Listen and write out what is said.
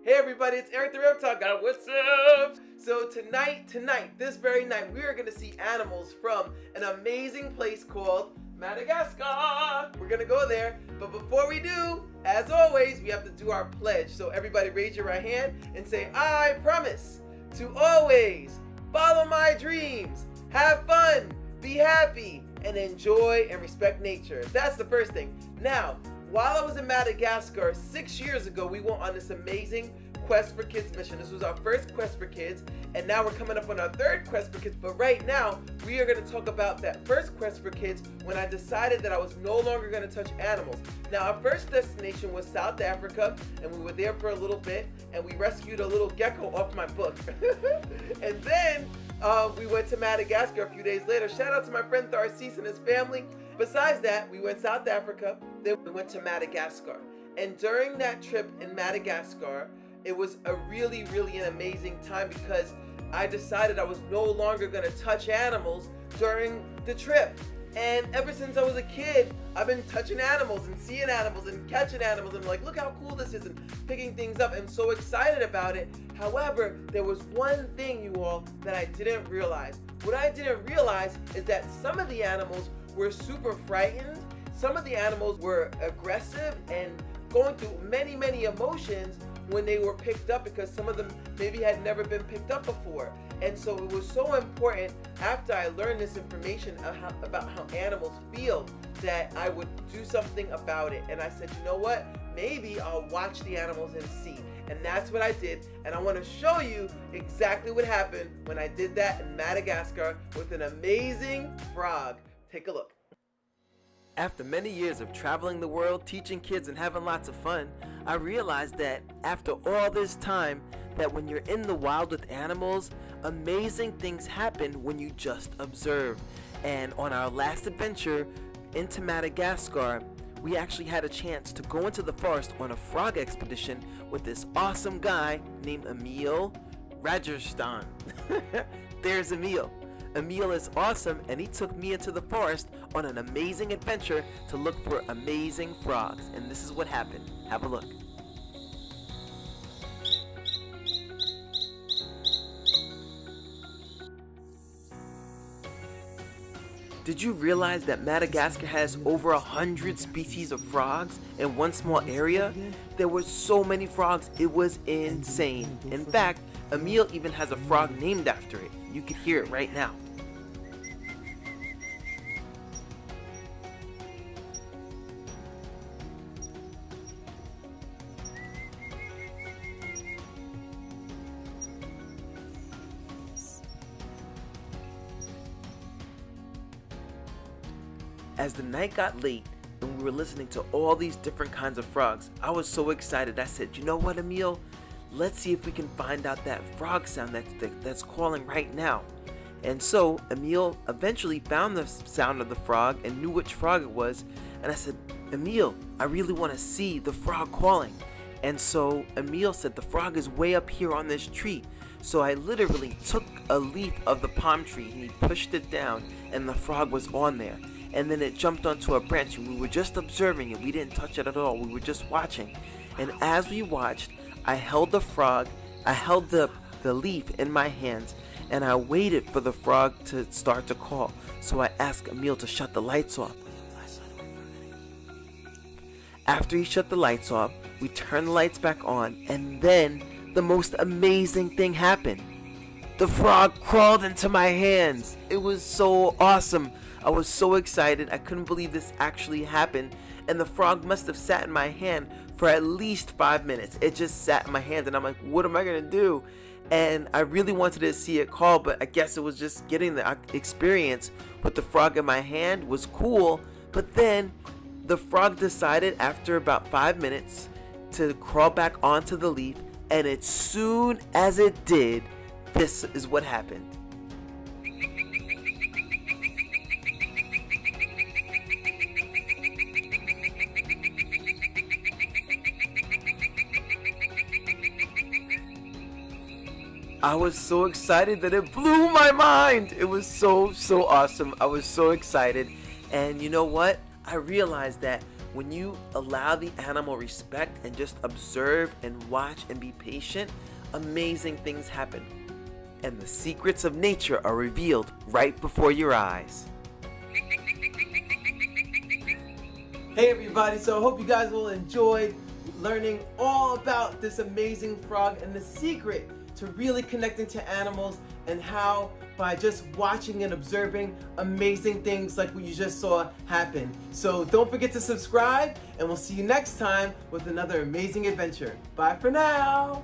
Hey everybody, it's Eric the Reptile Guy. What's up? So tonight, this very night, we are going to see animals from an amazing place called Madagascar. We're going to go there, but before we do, as always, we have to do our pledge. So everybody raise your right hand and say, I promise to always follow my dreams, have fun, be happy, and enjoy and respect nature. That's the first thing. Now, while I was in Madagascar 6 years ago, we went on this amazing Quest for Kids mission. This was our first Quest for Kids, and now we're coming up on our third Quest for Kids. But right now, we are going to talk about that first Quest for Kids when I decided that I was no longer going to touch animals. Now, our first destination was South Africa, and we were there for a little bit, and we rescued a little gecko off my book. And then we went to Madagascar a few days later. Shout out to my friend Tharcisse and his family. Besides that, we went South Africa, then we went to Madagascar. And during that trip in Madagascar, it was a really an amazing time because I decided I was no longer going to touch animals during the trip. And ever since I was a kid, I've been touching animals and seeing animals and catching animals and like, look how cool this is, and picking things up. I'm so excited about it. However, there was one thing, you all, that I didn't realize. What I didn't realize is that some of the animals were super frightened. Some of the animals were aggressive and going through many emotions when they were picked up, because some of them maybe had never been picked up before. And so it was so important after I learned this information about how animals feel that I would do something about it. And I said, you know what? Maybe I'll watch the animals and see. And that's what I did. And I want to show you exactly what happened when I did that in Madagascar with an amazing frog. Take a look. After many years of traveling the world, teaching kids and having lots of fun, I realized that after all this time, that when you're in the wild with animals, amazing things happen when you just observe. And on our last adventure into Madagascar, we actually had a chance to go into the forest on a frog expedition with this awesome guy named Emil Rajasthan. There's Emil. Emil is awesome, and he took me into the forest on an amazing adventure to look for amazing frogs. And this is what happened. Have a look. Did you realize that Madagascar has over 100 species of frogs in one small area? There were so many frogs, it was insane. In fact, Emil even has a frog named after it. You can hear it right now. As the night got late and we were listening to all these different kinds of frogs, I was so excited. I said, you know what, Emil? Let's see if we can find out that frog sound that's calling right now. And so Emil eventually found the sound of the frog and knew which frog it was. And I said, Emil, I really want to see the frog calling. And so Emil said, the frog is way up here on this tree. So I literally took a leaf of the palm tree and he pushed it down, and the frog was on there. And then it jumped onto a branch, and we were just observing it. We didn't touch it at all. We were just watching. And as we watched, I held the frog, I held the leaf in my hands, and I waited for the frog to start to call. So I asked Emil to shut the lights off. After he shut the lights off, we turned the lights back on, and then the most amazing thing happened. The frog crawled into my hands. It was so awesome. I was so excited. I couldn't believe this actually happened. And the frog must have sat in my hand for at least 5 minutes. It just sat in my hand, and I'm like, what am I going to do? And I really wanted to see it call, but I guess it was just getting the experience with the frog in my hand was cool. But then the frog decided after about 5 minutes to crawl back onto the leaf. And as soon as it did, this is what happened. I was so excited that it blew my mind. It was so awesome. I was so excited. And you know what? I realized that When you allow the animal respect and just observe and watch and be patient, amazing things happen. And the secrets of nature are revealed right before your eyes. Hey everybody, so I hope you guys will enjoy learning all about this amazing frog and the secret to really connecting to animals, and how by just watching and observing, amazing things like what you just saw happen. So don't forget to subscribe, and we'll see you next time with another amazing adventure. Bye for now.